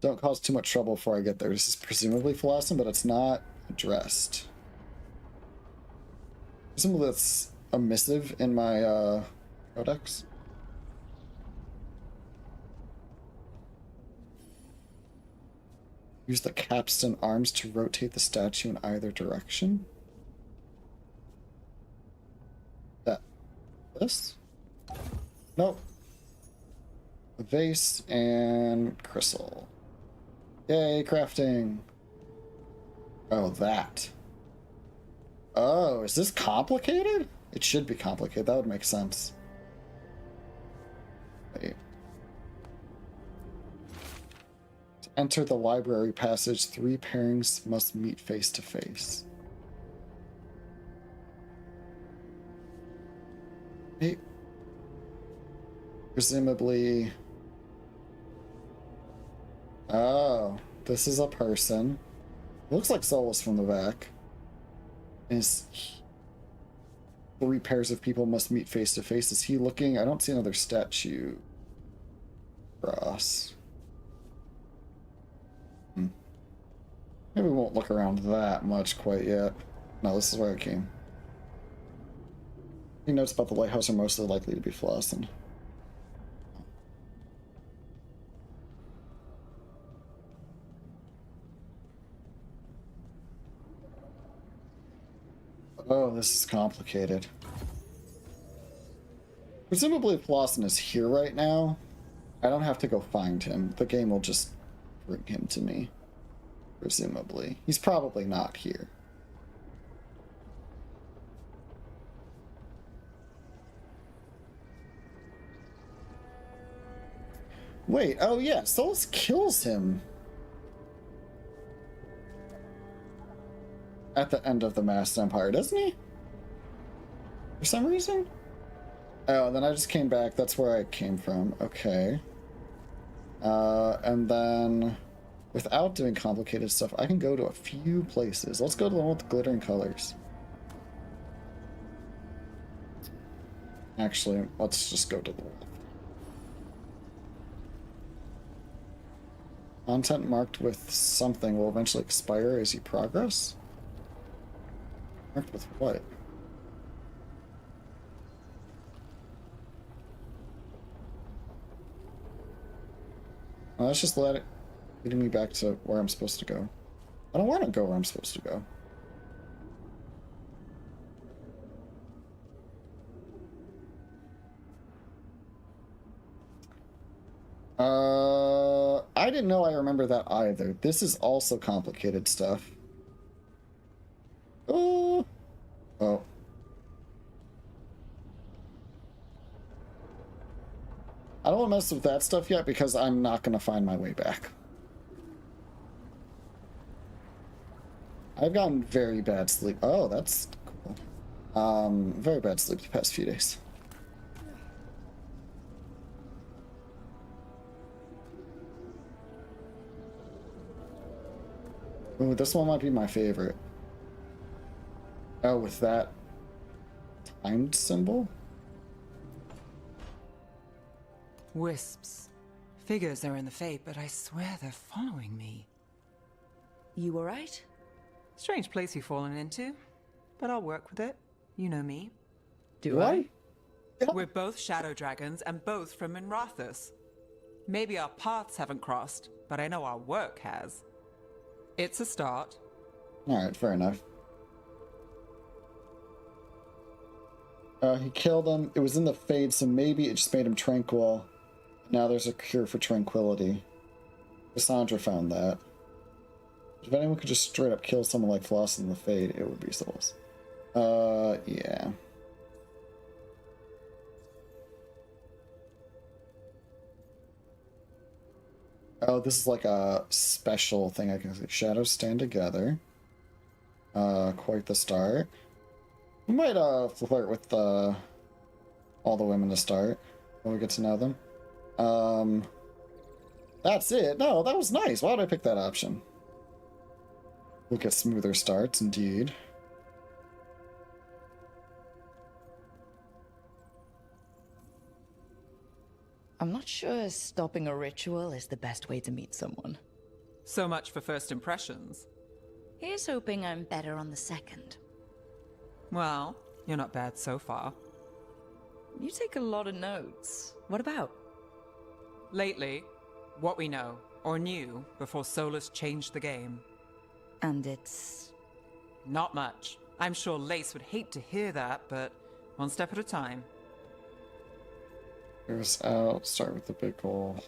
Don't cause too much trouble before I get there. This is presumably Philosophy, but it's not addressed. Presumably that's a missive in my codex. Use the capstan arms to rotate the statue in either direction. This? Nope. A vase and crystal. Yay, crafting. Oh, that. Oh, is this complicated? It should be complicated. That would make sense. Wait. To enter the library passage, 3 pairings must meet face to face. Hey. Presumably... Oh, this is a person. Looks like Solus from the back. Is 3 pairs of people must meet face to face. Is he looking? I don't see another statue. Cross. Maybe we won't look around that much quite yet. No, this is where I came. Any notes about the lighthouse are mostly likely to be Flossin. Oh, this is complicated. Presumably Flossin is here right now. I don't have to go find him. The game will just bring him to me. Presumably. He's probably not here. Wait, oh yeah, Solus kills him at the end of the Masked Empire, doesn't he? For some reason? Oh, then I just came back. That's where I came from. Okay. And then, without doing complicated stuff, I can go to a few places. Let's go to the one with the glittering colors. Actually, let's just go to the one. Content marked with something will eventually expire as you progress? Marked with what? Well, let's just let it lead me back to where I'm supposed to go. I don't want to go where I'm supposed to go. I didn't know I remember that either. This is also complicated stuff. Oh. Oh. I don't want to mess with that stuff yet because I'm not going to find my way back. I've gotten very bad sleep. Oh, that's cool. Very bad sleep the past few days. Ooh, this one might be my favorite. Oh, with that timed symbol? Wisps. Figures are in the fate, but I swear they're following me. You alright? Strange place you've fallen into, but I'll work with it. You know me. Do I? We're both shadow dragons and both from M.Raziq. Maybe our paths haven't crossed, but I know our work has. It's a start. Alright, fair enough. He killed him. It was in the Fade, so maybe it just made him tranquil. Now there's a cure for tranquility. Cassandra found that. If anyone could just straight up kill someone like Floss in the Fade, it would be Solus. Yeah. Oh, this is like a special thing I can see. Shadows stand together. Quite the start. We might flirt with all the women to start when we get to know them. That's it. No, that was nice. Why did I pick that option? We'll get smoother starts, indeed. I'm not sure stopping a ritual is the best way to meet someone. So much for first impressions. Here's hoping I'm better on the second. Well, you're not bad so far. You take a lot of notes. What about? Lately, what we know, or knew, before Solus changed the game. And it's... Not much. I'm sure Lace would hate to hear that, but one step at a time. Here's out. Start with the big goal.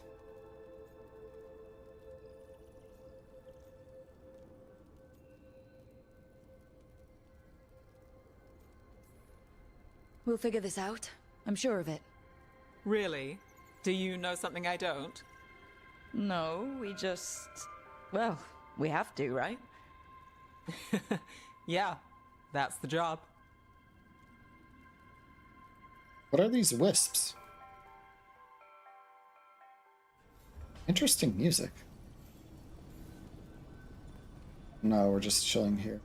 We'll figure this out. I'm sure of it. Really? Do you know something I don't? No, we just... Well, we have to, right? Yeah, that's the job. What are these wisps? Interesting music. No, we're just chilling here.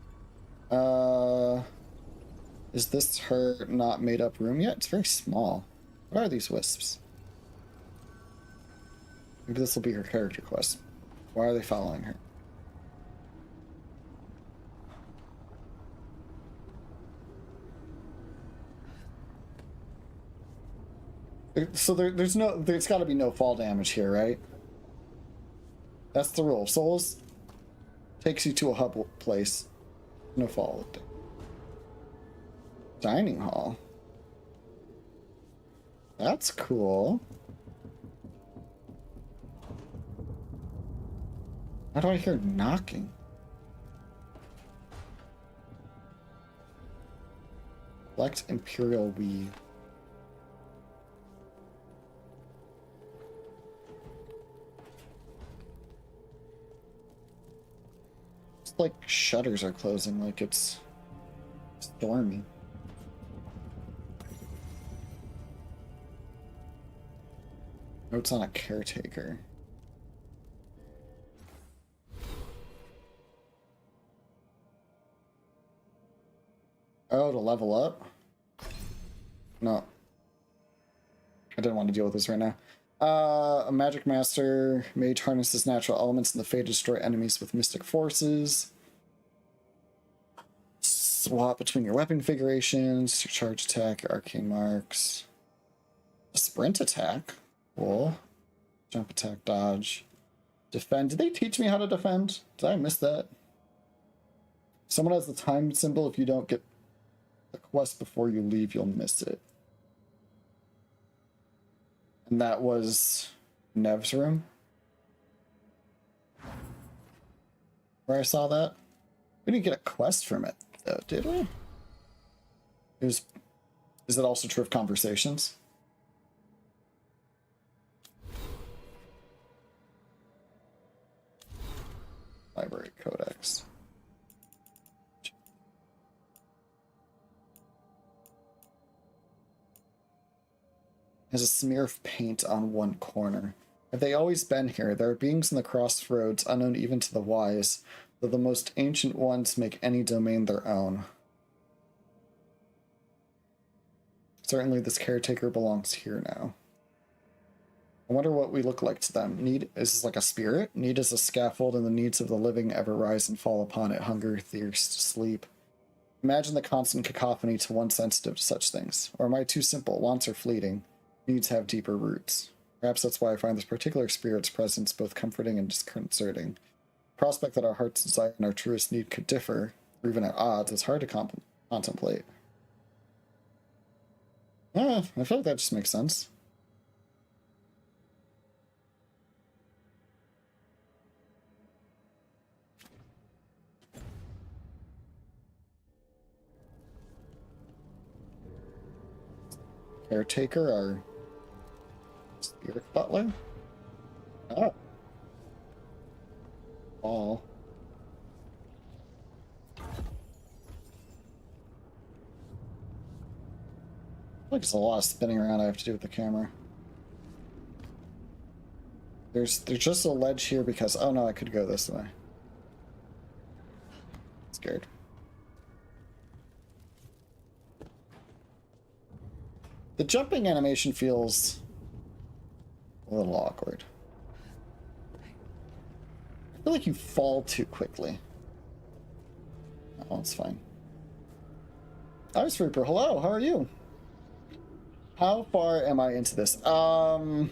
Is this her not made up room yet? It's very small. What are these wisps? Maybe this will be her character quest. Why are they following her? So there's got to be no fall damage here, right? That's the rule. Souls takes you to a hub place. No fall. Dining hall. That's cool. How do I hear knocking? Select Imperial Weave. It's like shutters are closing, like it's stormy. Notes on a caretaker. Oh, to level up? No. I didn't want to deal with this right now. A magic master. Mage harnesses natural elements in the fate to destroy enemies with mystic forces. Swap between your weapon configurations, your charge attack, your arcane marks. A sprint attack. Cool. Jump attack, dodge. Defend. Did they teach me how to defend? Did I miss that? Someone has the time symbol. If you don't get the quest before you leave, you'll miss it. And that was Nev's room, where I saw that. We didn't get a quest from it, though, did we? Is it also true of conversations? Library Codex. Has a smear of paint on one corner. Have they always been here? There are beings in the crossroads unknown even to the wise, though the most ancient ones make any domain their own. Certainly this caretaker belongs here now. I wonder what we look like to them. Need is this like a spirit? Need is a scaffold, and the needs of the living ever rise and fall upon it. Hunger, thirst, sleep. Imagine the constant cacophony to one sensitive to such things. Or am I too simple? Wants are fleeting. Needs have deeper roots. Perhaps that's why I find this particular spirit's presence both comforting and disconcerting. The prospect that our heart's desire and our truest need could differ, or even at odds, is hard to contemplate. Yeah, I feel like that just makes sense. Caretaker, our spirit butler? Oh. Ball. Like there's a lot of spinning around I have to do with the camera. There's just a ledge here because, oh no, I could go this way. Scared. The jumping animation feels a little awkward. I I feel like you fall too quickly. Oh, it's fine. Ice Reaper, hello, how are you? How far am I into this? It's a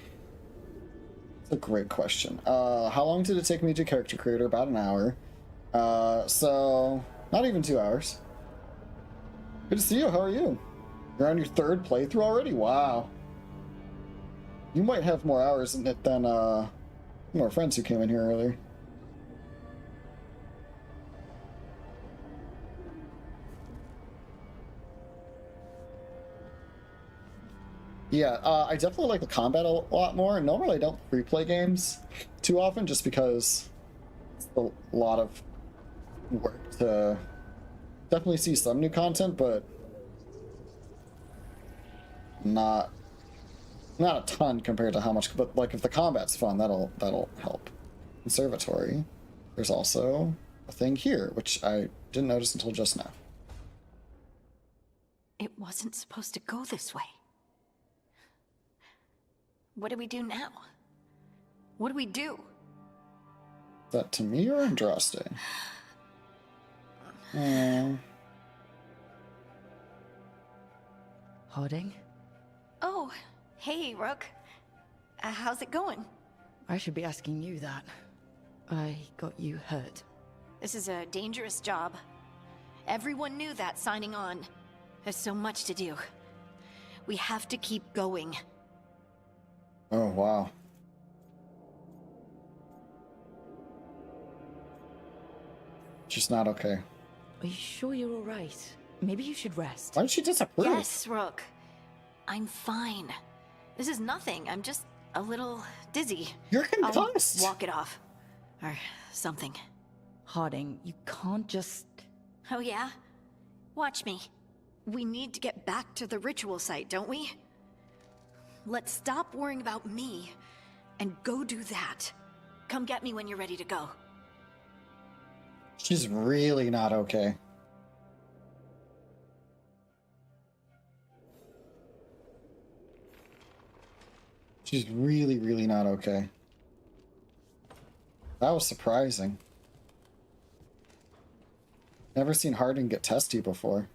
great question. How long did it take me to character creator? About an hour. So not even 2 hours. Good to see you, how are you? You're on your 3rd playthrough already? Wow. You might have more hours in it than, more friends who came in here earlier. Yeah, I definitely like the combat a lot more. Normally I don't replay games too often just because it's a lot of work to definitely see some new content, but not a ton compared to how much. But like if the combat's fun, that'll help. Conservatory. There's also a thing here, which I didn't notice until just now. It wasn't supposed to go this way. What do we do now? What do we do? Is that to me or Andraste? Harding? Oh, hey, Rook. How's it going? I should be asking you that. I got you hurt. This is a dangerous job. Everyone knew that signing on. There's so much to do. We have to keep going. Oh, wow. She's not okay. Are you sure you're alright? Maybe you should rest. Why did she disapprove? Yes, Rook. I'm fine. This is nothing. I'm just a little dizzy. You're I'll concussed. walk it off. Or something. Harding, you can't just... Oh yeah? Watch me. We need to get back to the ritual site, don't we? Let's stop worrying about me and go do that. Come get me when you're ready to go. She's really not okay. She's really, really not okay. That was surprising. Never seen Harding get testy before.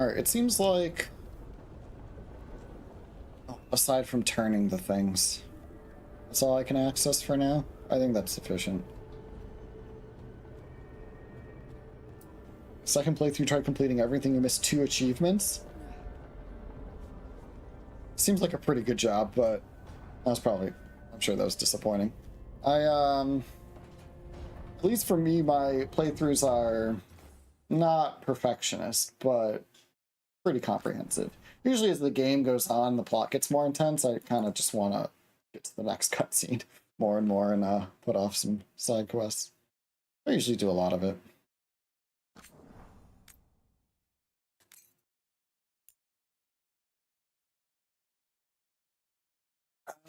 Alright, it seems like... aside from turning the things, that's all I can access for now. I think that's sufficient. Second playthrough, tried completing everything. You missed 2 achievements. Seems like a pretty good job, but that was probably... I'm sure that was disappointing. At least for me, my playthroughs are not perfectionist, but pretty comprehensive. Usually as the game goes on, the plot gets more intense. I kind of just want to get to the next cutscene more and more and put off some side quests. I usually do a lot of it.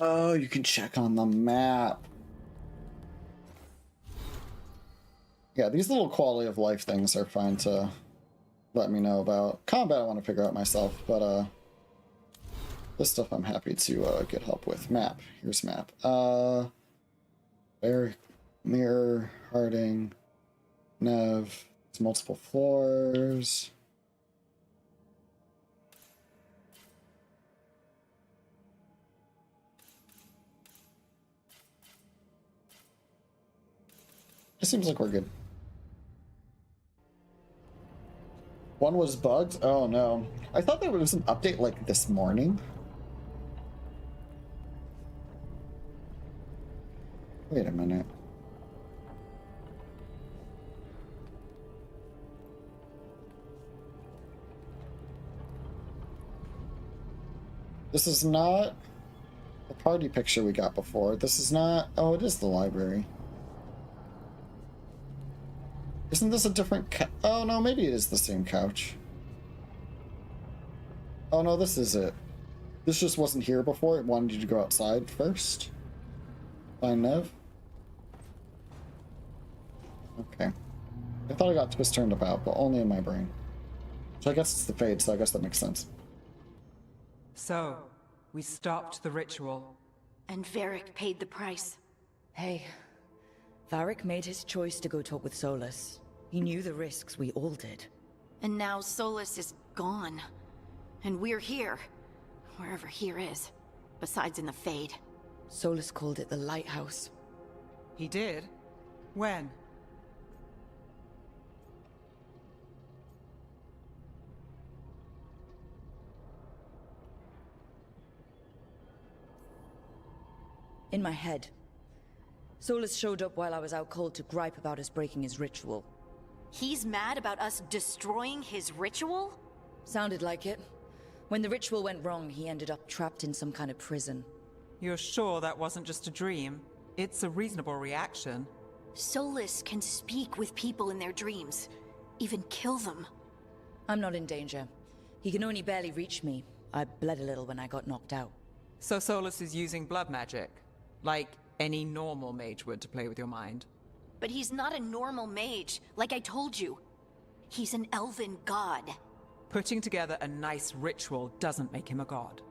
Oh, you can check on the map. Yeah, these little quality of life things are fine to let me know about. Combat I want to figure out myself, but this stuff I'm happy to get help with. Map. Here's map. Mirror, Harding, Nev. It's multiple floors. It seems like we're good. One was bugged? Oh no. I thought there was an update like this morning. Wait a minute. This is not the party picture we got before. This is not... Oh, it is the library. Isn't this a different oh no, maybe it is the same couch. Oh no, this is it. This just wasn't here before. It wanted you to go outside first. Find Nev. Okay. I thought I got twist turned about, but only in my brain. Which I guess it's the Fade, so I guess that makes sense. So, we stopped the ritual. And Varric paid the price. Hey, Varric made his choice to go talk with Solus. He knew the risks, we all did. And now Solus is gone. And we're here. Wherever here is. Besides in the Fade. Solus called it the Lighthouse. He did? When? In my head. Solus showed up while I was out cold to gripe about us breaking his ritual. He's mad about us destroying his ritual? Sounded like it. When the ritual went wrong, he ended up trapped in some kind of prison. You're sure that wasn't just a dream? It's a reasonable reaction. Solus can speak with people in their dreams. Even kill them. I'm not in danger. He can only barely reach me. I bled a little when I got knocked out. So Solus is using blood magic? Like any normal mage would to play with your mind? But he's not a normal mage, like I told you. He's an elven god. Putting together a nice ritual doesn't make him a god.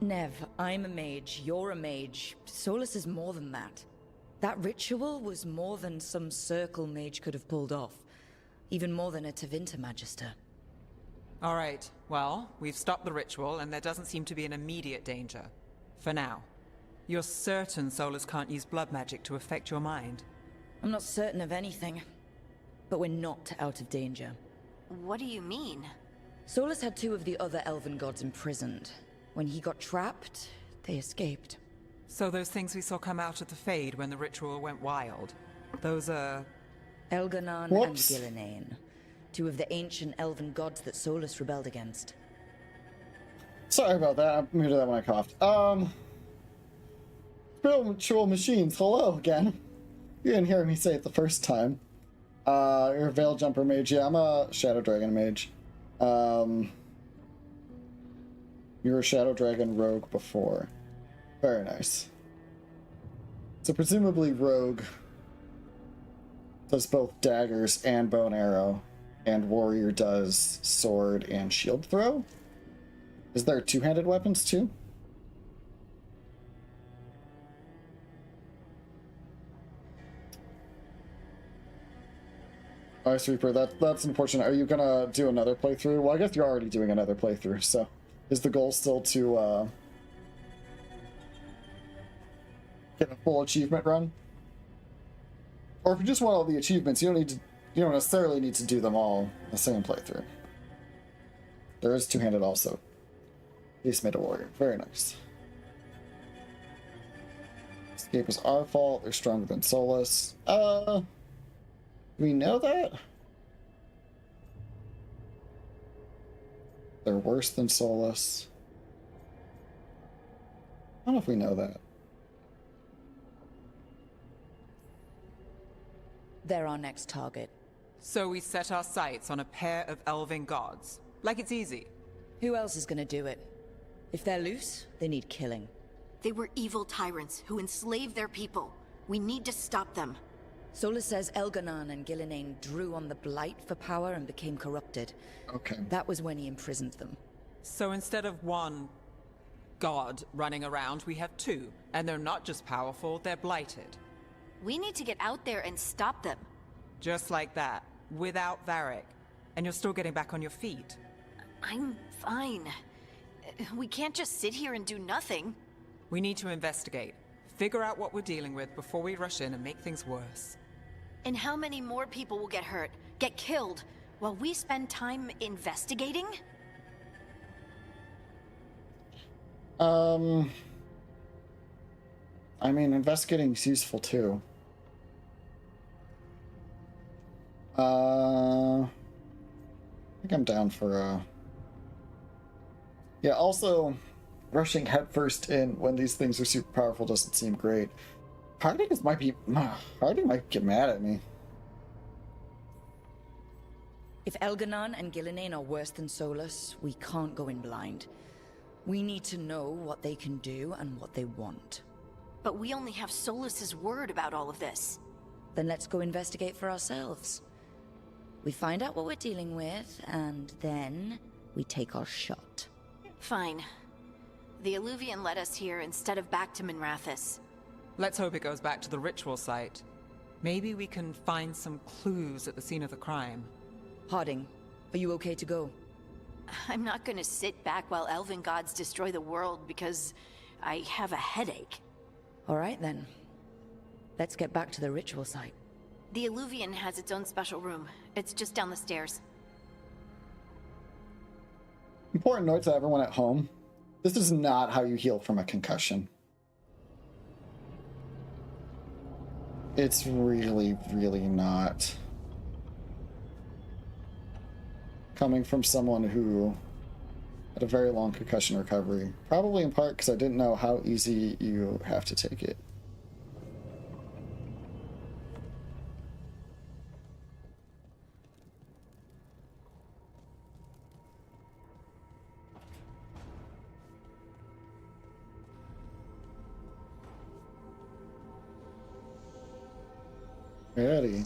Nev, I'm a mage, you're a mage. Solus is more than that. That ritual was more than some circle mage could have pulled off. Even more than a Tevinter Magister. All right, well, we've stopped the ritual and there doesn't seem to be an immediate danger. For now. You're certain Solus can't use blood magic to affect your mind? I'm not certain of anything. But we're not out of danger. What do you mean? Solus had two of the other elven gods imprisoned. When he got trapped, they escaped. So those things we saw come out of the Fade when the ritual went wild, those are... Elganon Whoops. and Gillinane. Two of the ancient elven gods that Solus rebelled against. Sorry about that. I muted that when I coughed. Spiritual machines, hello again. You didn't hear me say it the first time. You're a Veil Jumper mage. Yeah, I'm a Shadow Dragon mage. You were a Shadow Dragon rogue before. Very nice. So presumably rogue does both daggers and bow and arrow, and warrior does sword and shield throw? Is there two-handed weapons too? Ice Reaper, that's unfortunate. Are you gonna do another playthrough? Well, I guess you're already doing another playthrough, so... Is the goal still to, get a full achievement run? Or if you just want all the achievements, you don't necessarily need to do them all the same playthrough. There is two-handed also. Beast made a warrior. Very nice. Escape is our fault. They're stronger than Solus. We know that? They're worse than Solus. I don't know if we know that. They're our next target. So we set our sights on a pair of elven gods. Like it's easy. Who else is gonna do it? If they're loose, they need killing. They were evil tyrants who enslaved their people. We need to stop them. Solus says Elganon and Gillinane drew on the Blight for power and became corrupted. Okay. That was when he imprisoned them. So instead of one god running around, we have two. And they're not just powerful, they're blighted. We need to get out there and stop them. Just like that, without Varric. And you're still getting back on your feet. I'm fine. We can't just sit here and do nothing. We need to investigate. Figure out what we're dealing with before we rush in and make things worse. And how many more people will get hurt, get killed, while we spend time investigating? I mean, investigating is useful too. I think I'm down for yeah, also, rushing headfirst in when these things are super powerful doesn't seem great. Harding might get mad at me. If Elganon and Gillinane are worse than Solus, we can't go in blind. We need to know what they can do and what they want. But we only have Solus's word about all of this. Then let's go investigate for ourselves. We find out what we're dealing with, and then we take our shot. Fine. The Illuvian led us here instead of back to M.Raziq. Let's hope it goes back to the ritual site. Maybe we can find some clues at the scene of the crime. Harding, are you okay to go? I'm not gonna sit back while elven gods destroy the world because I have a headache. All right then. Let's get back to the ritual site. The Illuvian has its own special room. It's just down the stairs. Important note to everyone at home. This is not how you heal from a concussion. It's really, really not. Coming from someone who had a very long concussion recovery. Probably in part because I didn't know how easy you have to take it. Ready.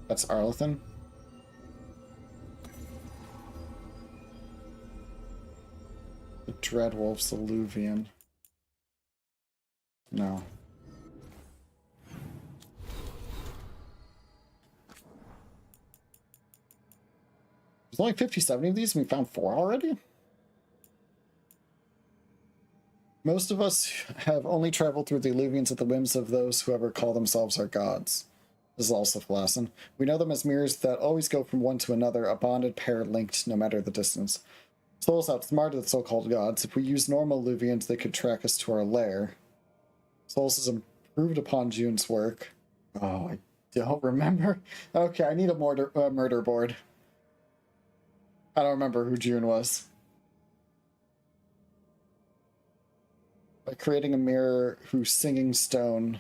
That's Arlethan. The Dreadwolf's Illuvian. No. There's only 57 of these and we found 4 already? Most of us have only traveled through the Illuvians at the whims of those who ever call themselves our gods. This is also Flassin. We know them as mirrors that always go from one to another, a bonded pair linked no matter the distance. Souls outsmarted the so-called gods. If we use normal Illuvians, they could track us to our lair. Souls has improved upon June's work. Oh, I don't remember. Okay, I need a murder board. I don't remember who June was. By creating a mirror whose singing stone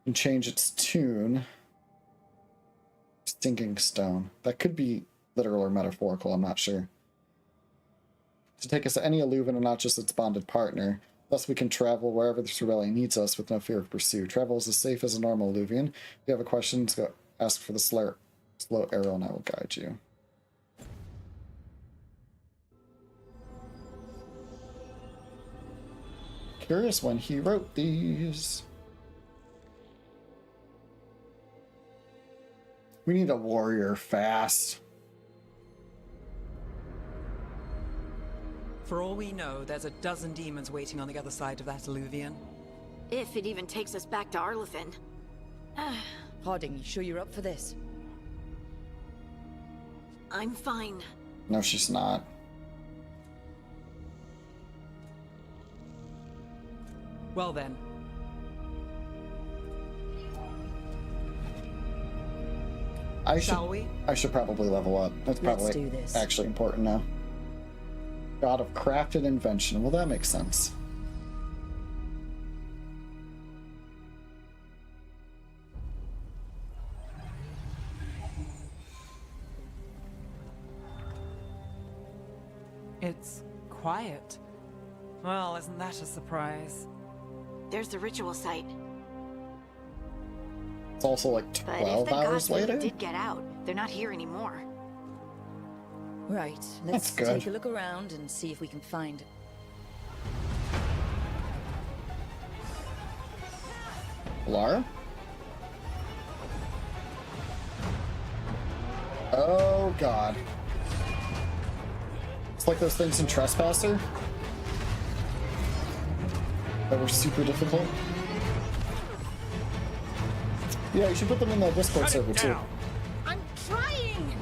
can change its tune. Singing stone. That could be literal or metaphorical, I'm not sure. To take us to any Illuvian and not just its bonded partner. Thus we can travel wherever this rebellion needs us with no fear of pursuit. Travel is as safe as a normal Illuvian. If you have a question, go ask for the slow arrow and I will guide you. Curious when he wrote these. We need a warrior fast. For all we know, there's a dozen demons waiting on the other side of that Illuvian. If it even takes us back to Arlethan. Harding, you sure you're up for this? I'm fine. No, she's not. Well then. Shall we? I should probably level up. That's probably Let's do this. actually important now. God of crafted invention. Well, that makes sense. It's quiet. Well, isn't that a surprise? There's the ritual site. It's also like But if 12 the hours gods really later. did get out, they're not here anymore. Right, That's let's good. take a look around and see if we can find... Lara? Oh god. It's like those things in Trespasser that were super difficult. Yeah, you should put them in the Discord server too. I'm trying!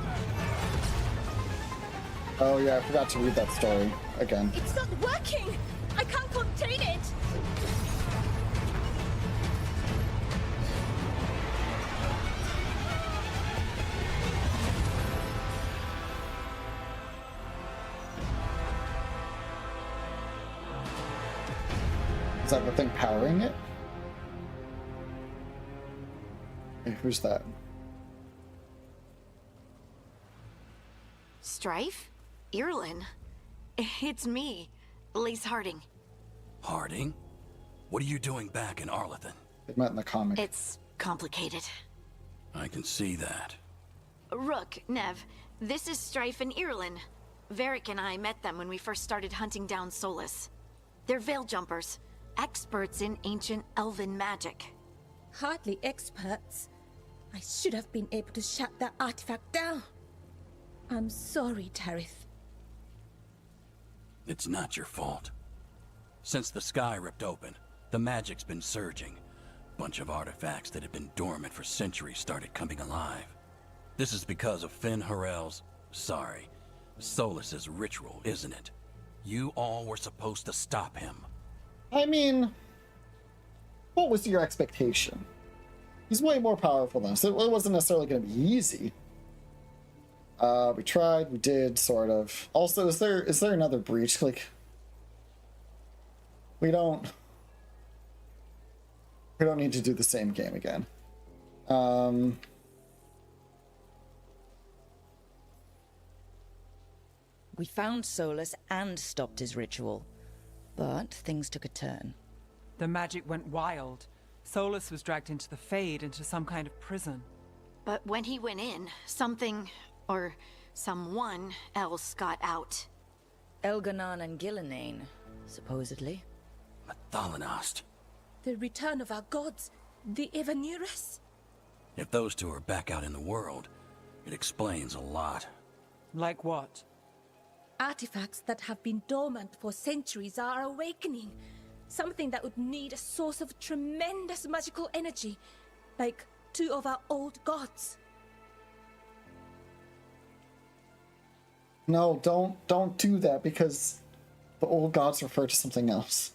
Oh yeah, I forgot to read that story again. It's not working! I can't contain it! Is that the thing powering it? Hey, who's that? Strife? Irlin? It's me, Lise Harding. Harding? What are you doing back in Arlington? They met in the comic. It's complicated. I can see that. Rook, Nev, this is Strife and Irlin. Varric and I met them when we first started hunting down Solus. They're veil jumpers, experts in ancient elven magic. Hardly experts. I should have been able to shut that artifact down. I'm sorry, Tarith. It's not your fault. Since the sky ripped open, the magic's been surging. Bunch of artifacts that had been dormant for centuries started coming alive. This is because of Finn Harel's, Solus's ritual, isn't it? You all were supposed to stop him. I mean, what was your expectation? He's way more powerful than us. It wasn't necessarily going to be easy. We tried, we did, sort of. Also, is there another breach? Like, we don't need to do the same game again. We found Solus and stopped his ritual, but things took a turn. The magic went wild. Solus was dragged into the Fade, into some kind of prison. But when he went in, something, or someone else got out. Elganan and Gillenane, supposedly. Thalanost. The return of our gods, the Evanurus. If those two are back out in the world, it explains a lot. Like what? Artifacts that have been dormant for centuries are awakening. Something that would need a source of tremendous magical energy, like two of our old gods. No, don't do that, because the old gods refer to something else.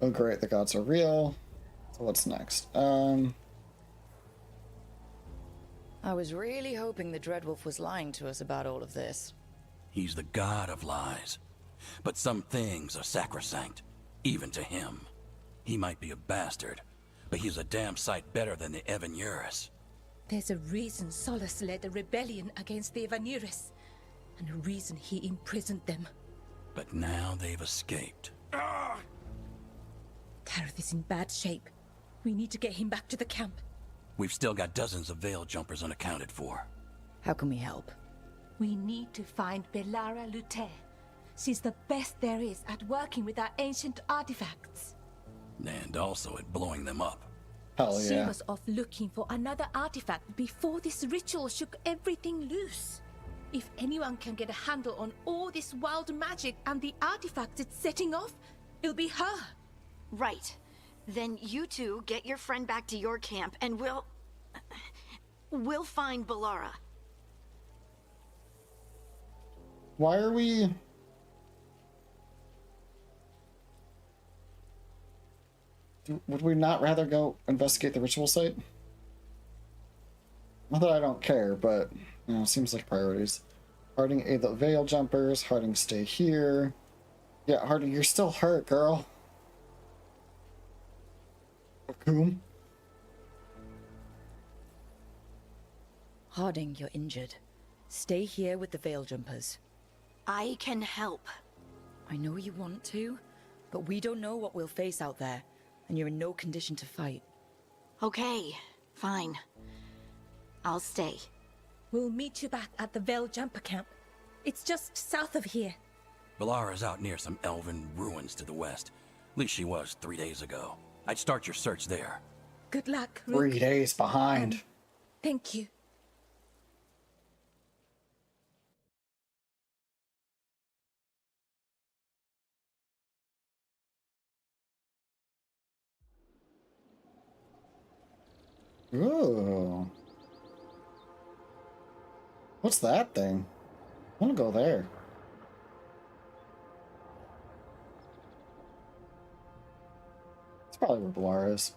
Oh great, the gods are real. So what's next? I was really hoping the Dreadwolf was lying to us about all of this. He's the god of lies. But some things are sacrosanct, even to him. He might be a bastard, but he's a damn sight better than the Evanurus. There's a reason Solus led a rebellion against the Evanurus, and a reason he imprisoned them. But now they've escaped. Tarith is in bad shape. We need to get him back to the camp. We've still got dozens of veil jumpers unaccounted for. How can we help? We need to find Belara Lute. She's the best there is at working with our ancient artifacts. And also at blowing them up. Hell She yeah. was off looking for another artifact before this ritual shook everything loose. If anyone can get a handle on all this wild magic and the artifacts it's setting off, it'll be her. Right. Then you two get your friend back to your camp and we'll find Belara. Why are we... Would we not rather go investigate the ritual site? Not that I don't care, but, you know, seems like priorities. Harding aid the veil jumpers. Harding stay here. Yeah, Harding, you're still hurt, girl. Coom? Harding, you're injured. Stay here with the Veil Jumpers. I can help. I know you want to, but we don't know what we'll face out there, and you're in no condition to fight. Okay, fine. I'll stay. We'll meet you back at the Veil Jumper camp. It's just south of here. Belara's out near some elven ruins to the west. At least she was 3 days ago. I'd start your search there. Good luck, Rook. 3 days behind. Thank you. Ooh. What's that thing? I want to go there. It's probably where Blar is.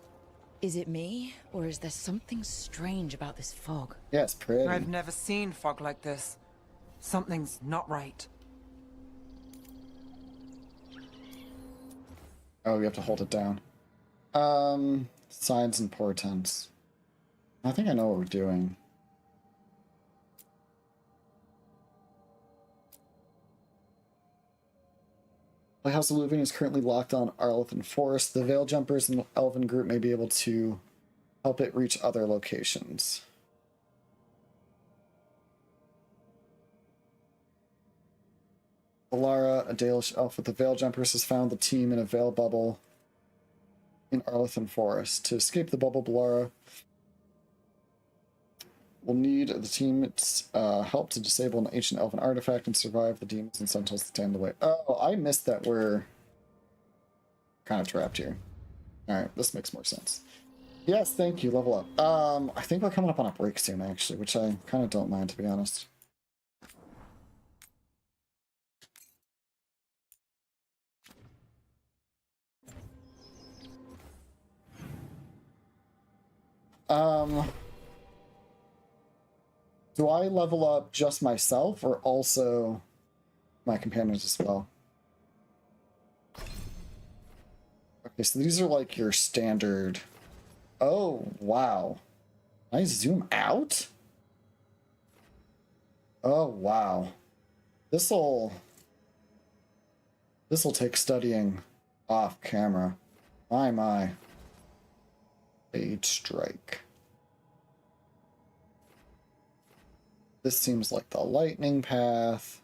Is it me, or is there something strange about this fog? Yeah, it's pretty. I've never seen fog like this. Something's not right. Oh, you have to hold it down. Signs and portents. I think I know what we're doing. The House of Luving is currently locked on Arlethan Forest. The Veil Jumpers and the Elven group may be able to help it reach other locations. Alara, a Dalish elf with the Veil Jumpers, has found the team in a Veil bubble in Arlethan Forest. To escape the bubble, Balara will need the team's help to disable an ancient elven artifact and survive the demons and sentinels that stand in the way. Oh, I missed that we're kind of trapped here. Alright, this makes more sense. Yes, thank you, level up. I think we're coming up on a break soon, actually, which I kind of don't mind, to be honest. Do I level up just myself or also my companions as well? Okay, so these are like your standard. Oh, wow. Can I zoom out? Oh, wow. This'll take studying off camera. My. Fade strike. This seems like the lightning path.